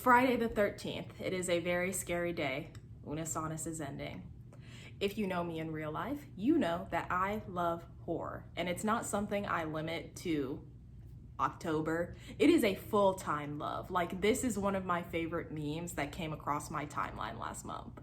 Friday the 13th. It is a very scary day. Unus Annus is ending. If you know me in real life, you know that I love horror, and it's not something I limit to October. It is a full-time love. Like, this is one of my favorite memes that came across my timeline last month.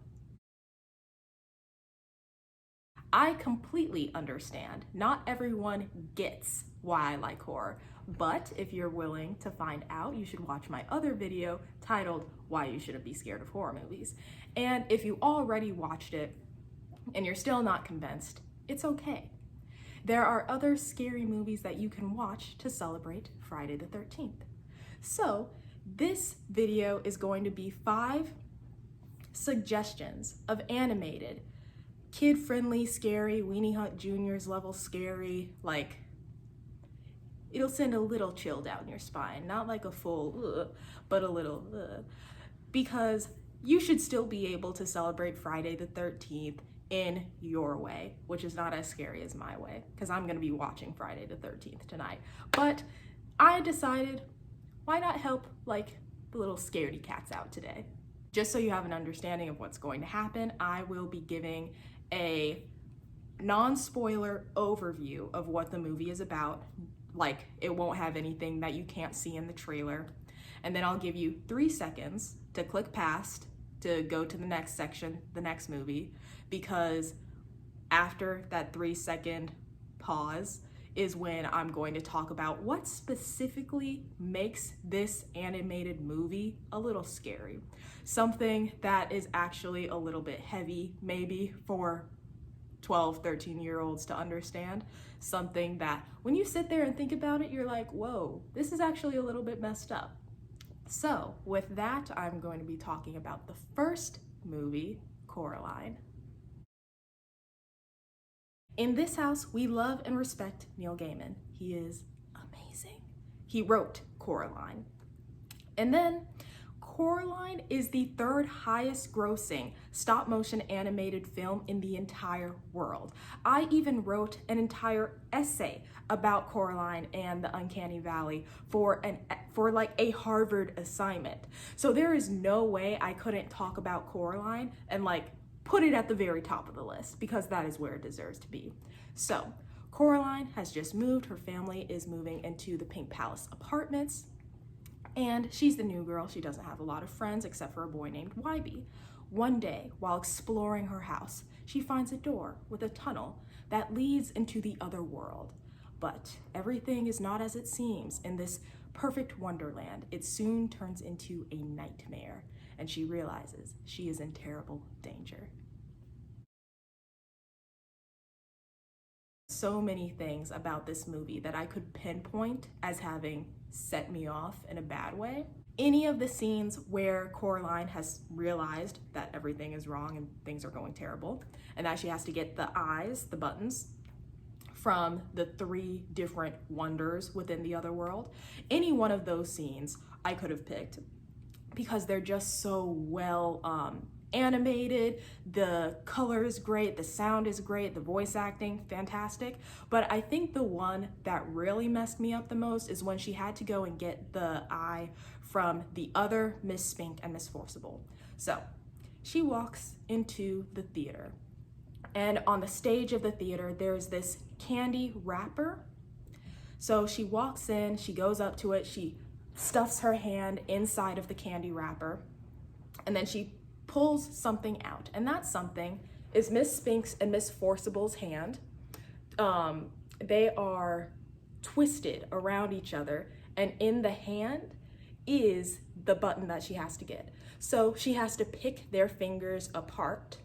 I completely understand. Not everyone gets why I like horror, but if you're willing to find out, you should watch my other video titled Why You Shouldn't Be Scared of Horror Movies. And if you already watched it and you're still not convinced, it's okay. There are other scary movies that you can watch to celebrate Friday the 13th. So this video is going to be 5 suggestions of animated, kid-friendly, scary, Weenie Hut Juniors level scary, like, it'll send a little chill down your spine, not like a full but a little because you should still be able to celebrate Friday the 13th in your way, which is not as scary as my way, because I'm gonna be watching Friday the 13th tonight. But I decided, why not help like the little scaredy cats out today? Just so you have an understanding of what's going to happen, I will be giving a non-spoiler overview of what the movie is about. Like, it won't have anything that you can't see in the trailer. And then I'll give you 3 seconds to click past to go to the next section, the next movie, because after that 3-second pause is when I'm going to talk about what specifically makes this animated movie a little scary. Something that is actually a little bit heavy, maybe for 12, 13-year-olds to understand. Something that when you sit there and think about it, you're like, whoa, this is actually a little bit messed up. So with that, I'm going to be talking about the first movie, Coraline. In this house, we love and respect Neil Gaiman. He is amazing. He wrote Coraline. And then Coraline is the 3rd highest grossing stop motion animated film in the entire world. I even wrote an entire essay about Coraline and the Uncanny Valley for like a Harvard assignment. So there is no way I couldn't talk about Coraline and like put it at the very top of the list, because that is where it deserves to be. So Coraline has just moved. Her family is moving into the Pink Palace apartments. And she's the new girl. She doesn't have a lot of friends except for a boy named Wybie. One day, while exploring her house, she finds a door with a tunnel that leads into the other world. But everything is not as it seems in this perfect wonderland. It soon turns into a nightmare, and she realizes she is in terrible danger. So many things about this movie that I could pinpoint as having set me off in a bad way. Any of the scenes where Coraline has realized that everything is wrong and things are going terrible, and that she has to get the eyes, the buttons, from the 3 different wonders within the other world. Any one of those scenes I could have picked, because they're just so well animated, the color is great, the sound is great, the voice acting, fantastic. But I think the one that really messed me up the most is when she had to go and get the eye from the other Miss Spink and Miss Forcible. So she walks into the theater, and on the stage of the theater, there's this candy wrapper. So she walks in, she goes up to it, she stuffs her hand inside of the candy wrapper, and then she pulls something out, and that something is Miss Spink's and Miss Forcible's hand. They are twisted around each other, and in the hand is the button that she has to get. So she has to pick their fingers apart,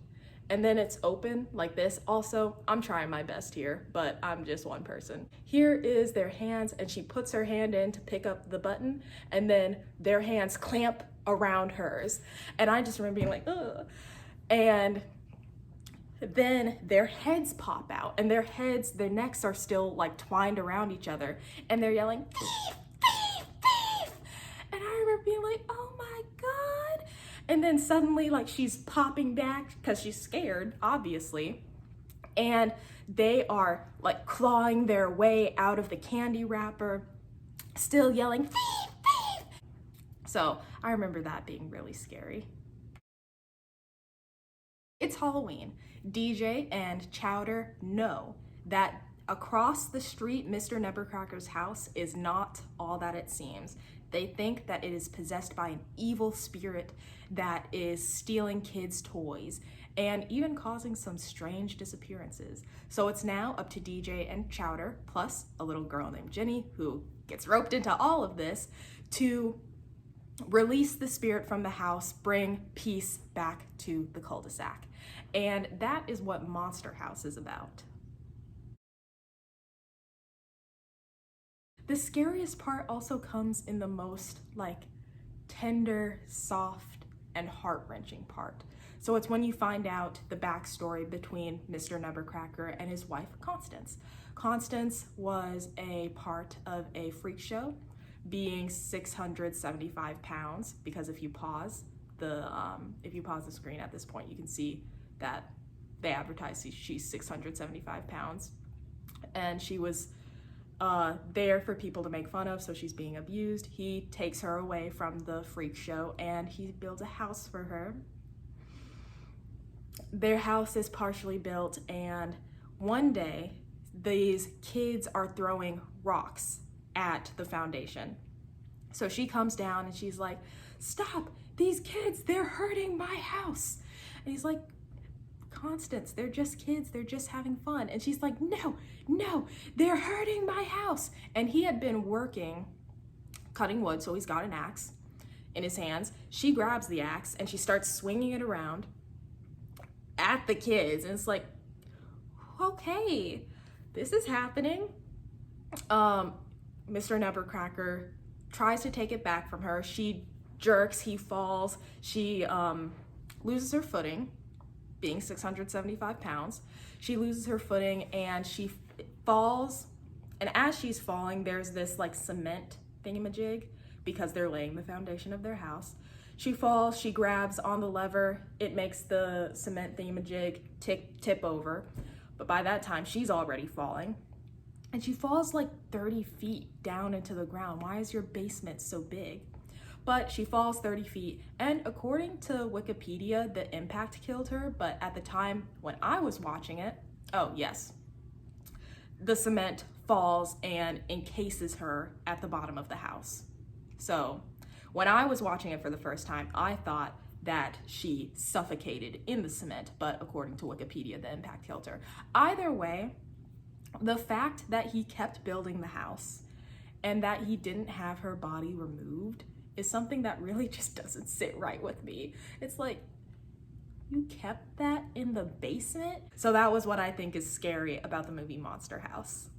and then it's open like this. Also, I'm trying my best here, but I'm just one person. Here is their hands, and she puts her hand in to pick up the button, and then their hands clamp around hers. And I just remember being like, ugh. And then their heads pop out, and their necks are still like twined around each other, and they're yelling, thief, thief, thief. And I remember being like, oh my God. And then suddenly, like, she's popping back because she's scared, obviously. And they are like clawing their way out of the candy wrapper, still yelling, thief, thief. So I remember that being really scary. It's Halloween. DJ and Chowder know that across the street, Mr. Nutcracker's house is not all that it seems. They think that it is possessed by an evil spirit that is stealing kids' toys and even causing some strange disappearances. So it's now up to DJ and Chowder, plus a little girl named Jenny, who gets roped into all of this, to release the spirit from the house, bring peace back to the cul-de-sac. And that is what Monster House is about. The scariest part also comes in the most tender, soft, and heart-wrenching part. So it's when you find out the backstory between Mr. Nutcracker and his wife, Constance. Constance was a part of a freak show, being 675 pounds, because if you pause the screen at this point, you can see that they advertise she's 675 pounds. And she was there for people to make fun of, so she's being abused. He takes her away from the freak show and he builds a house for her. Their house is partially built, and one day these kids are throwing rocks at the foundation. So she comes down and she's like, "Stop, these kids, they're hurting my house." And he's like, "Constance, they're just kids, they're just having fun." And she's like, no, they're hurting my house. And he had been working, cutting wood, so he's got an axe in his hands. She grabs the axe and she starts swinging it around at the kids. And it's like, okay, this is happening. Mr. Nutcracker tries to take it back from her. She jerks, he falls, she loses her footing. Being 675 pounds, she loses her footing and she falls. And as she's falling, there's this cement thingamajig, because they're laying the foundation of their house. She falls, she grabs on the lever, it makes the cement thingamajig tip over. But by that time, she's already falling. And she falls 30 feet down into the ground. Why is your basement so big? But she falls 30 feet, and according to Wikipedia, the impact killed her, but at the time when I was watching it, oh yes, the cement falls and encases her at the bottom of the house. So when I was watching it for the first time, I thought that she suffocated in the cement, but according to Wikipedia, the impact killed her. Either way, the fact that he kept building the house and that he didn't have her body removed is something that really just doesn't sit right with me. It's like, you kept that in the basement? So that was what I think is scary about the movie Monster House.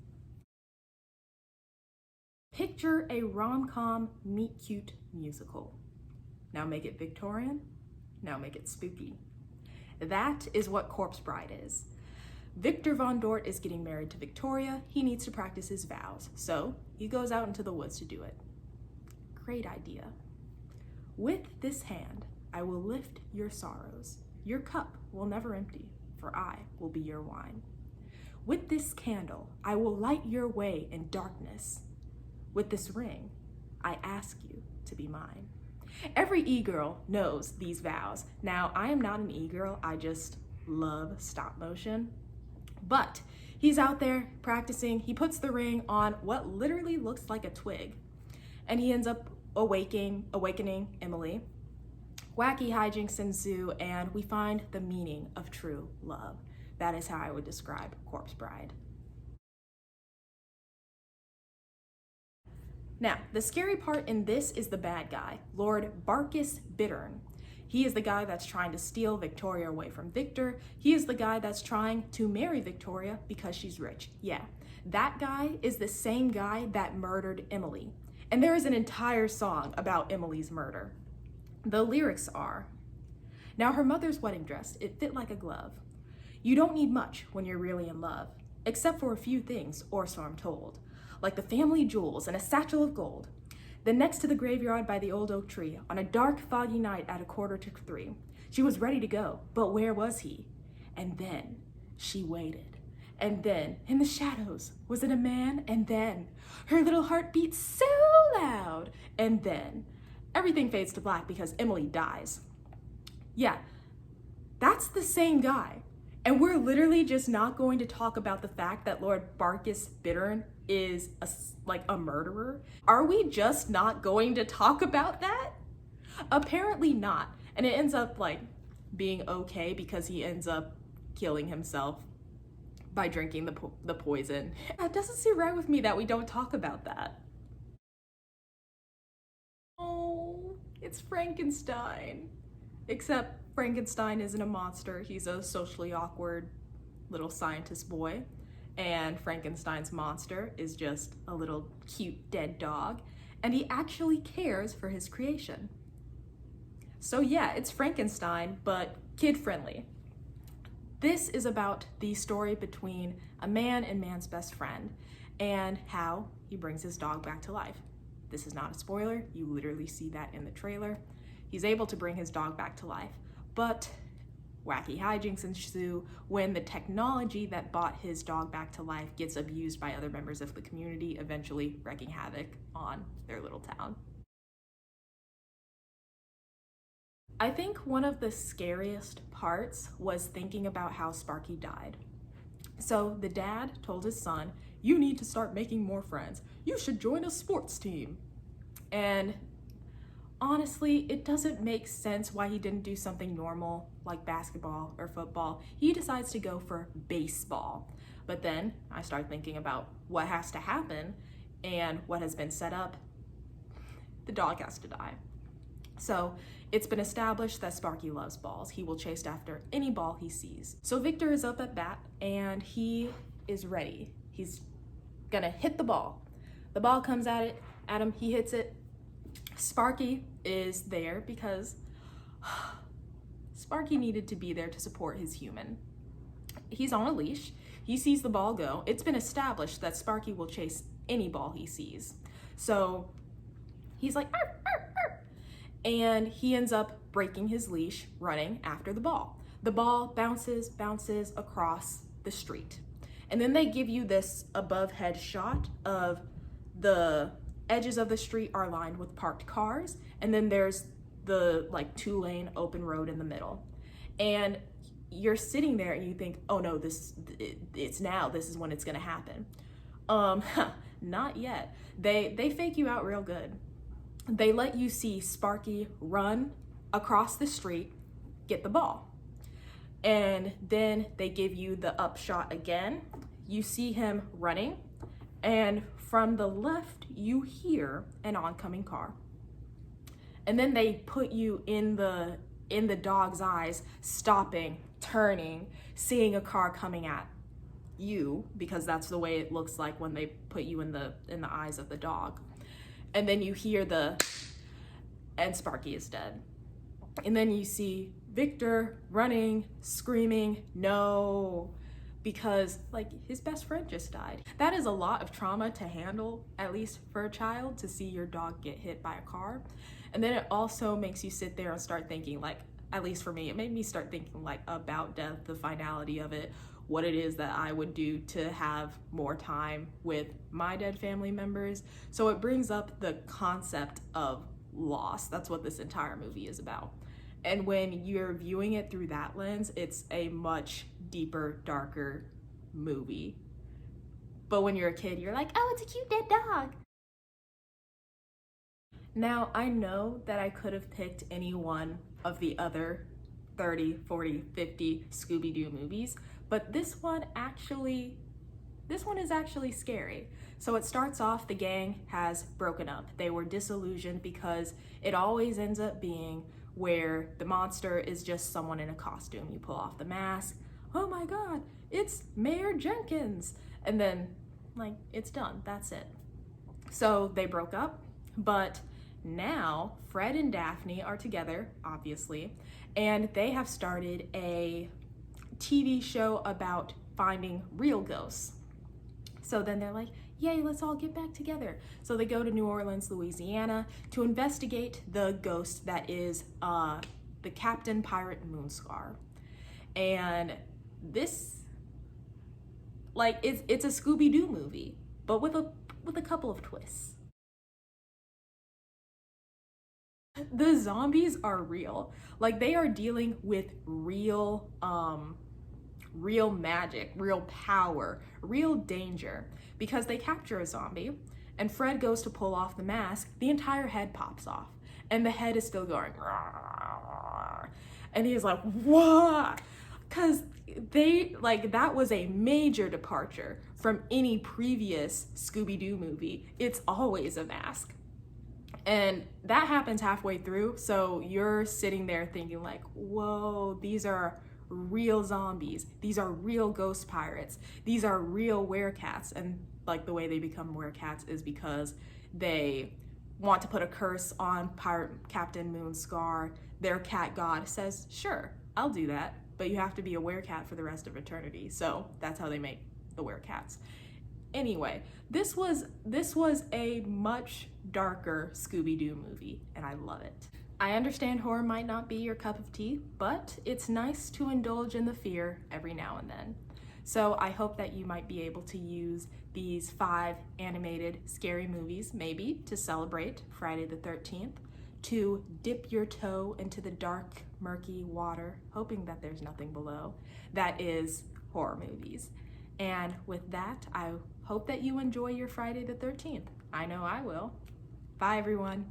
Picture a rom-com meet-cute musical. Now make it Victorian, now make it spooky. That is what Corpse Bride is. Victor Von Dort is getting married to Victoria. He needs to practice his vows, so he goes out into the woods to do it. Great idea. With this hand, I will lift your sorrows. Your cup will never empty, for I will be your wine. With this candle, I will light your way in darkness. With this ring, I ask you to be mine. Every e-girl knows these vows. Now, I am not an e-girl, I just love stop motion. But he's out there practicing. He puts the ring on what literally looks like a twig, and he ends up awakening Emily. Wacky hijinks ensue, and we find the meaning of true love. That is how I would describe Corpse Bride. Now, the scary part in this is the bad guy, Lord Barkis Bittern. He is the guy that's trying to steal Victoria away from Victor. He is the guy that's trying to marry Victoria because she's rich. Yeah, that guy is the same guy that murdered Emily. And there is an entire song about Emily's murder. The lyrics are, "Now her mother's wedding dress, it fit like a glove. You don't need much when you're really in love, except for a few things, or so I'm told, like the family jewels and a satchel of gold. Then next to the graveyard by the old oak tree, on a dark, foggy night at 2:45, she was ready to go, but where was he? And then she waited. And then, in the shadows, was it a man? And then, her little heart beat so loud. And then, everything fades to black because Emily dies. Yeah, that's the same guy. And we're literally just not going to talk about the fact that Lord Barkis Bittern is a murderer. Are we just not going to talk about that? Apparently not. And it ends up like being okay because he ends up killing himself by drinking the poison. It doesn't seem right with me that we don't talk about that. Oh, it's Frankenstein. Except Frankenstein isn't a monster. He's a socially awkward little scientist boy. And Frankenstein's monster is just a little cute dead dog. And he actually cares for his creation. So yeah, it's Frankenstein, but kid-friendly. This is about the story between a man and man's best friend and how he brings his dog back to life. This is not a spoiler, you literally see that in the trailer. He's able to bring his dog back to life, but wacky hijinks ensue when the technology that brought his dog back to life gets abused by other members of the community, eventually wreaking havoc on their little town. I think one of the scariest parts was thinking about how Sparky died. So the dad told his son, "You need to start making more friends. You should join a sports team." And honestly, it doesn't make sense why he didn't do something normal like basketball or football. He decides to go for baseball. But then I start thinking about what has to happen and what has been set up. The dog has to die. So it's been established that Sparky loves balls. He will chase after any ball he sees. So Victor is up at bat and he is ready. He's gonna hit the ball. The ball comes at him, he hits it. Sparky is there because Sparky needed to be there to support his human. He's on a leash. He sees the ball go. It's been established that Sparky will chase any ball he sees. So he's like, "Arr, arr, arr." And he ends up breaking his leash running after the ball. The ball bounces across the street. And then they give you this above head shot of the edges of the street are lined with parked cars, and then there's the like 2-lane open road in the middle. And you're sitting there and you think, oh no, it's now, this is when it's gonna happen. Not yet. They fake you out real good. They let you see Sparky run across the street, get the ball. And then they give you the upshot again. You see him running, and from the left, you hear an oncoming car. And then they put you in the dog's eyes, stopping, turning, seeing a car coming at you, because that's the way it looks like when they put you in the eyes of the dog. And then you hear and Sparky is dead. And then you see Victor running, screaming, no, because like his best friend just died. That is a lot of trauma to handle, at least for a child, to see your dog get hit by a car. And then it also makes you sit there and start thinking, like, at least for me, it made me start thinking like about death, the finality of it, what it is that I would do to have more time with my dead family members. So it brings up the concept of loss. That's what this entire movie is about. And when you're viewing it through that lens, it's a much deeper, darker movie. But when you're a kid, you're like, oh, it's a cute dead dog. Now, I know that I could have picked any one of the other 30, 40, 50 Scooby-Doo movies, but this one is actually scary. So it starts off, the gang has broken up. They were disillusioned because it always ends up being where the monster is just someone in a costume. You pull off the mask, oh my God, it's Mayor Jenkins. And then like, it's done, that's it. So they broke up, but now Fred and Daphne are together, obviously, and they have started a TV show about finding real ghosts. So then they're like, yay, let's all get back together. So they go to New Orleans, Louisiana to investigate the ghost that is the Captain Pirate Moonscar. And this, like, it's a Scooby-Doo movie, but with a couple of twists. The zombies are real. Like, they are dealing with real, real magic, real power, real danger. Because they capture a zombie, and Fred goes to pull off the mask, the entire head pops off. And the head is still going, and he's like, what? Because that was a major departure from any previous Scooby-Doo movie. It's always a mask. And that happens halfway through, so you're sitting there thinking like, whoa, these are real zombies. These are real ghost pirates. These are real werecats. And like, the way they become werecats is because they want to put a curse on Pirate Captain Moonscar. Their cat god says, sure, I'll do that, but you have to be a werecat for the rest of eternity. So that's how they make the werecats. Anyway, this was a much darker Scooby-Doo movie, and I love it. I understand horror might not be your cup of tea, but it's nice to indulge in the fear every now and then. So I hope that you might be able to use these 5 animated scary movies, maybe to celebrate Friday the 13th, to dip your toe into the dark, murky water, hoping that there's nothing below, that is horror movies. And with that, I hope that you enjoy your Friday the 13th. I know I will. Bye, everyone.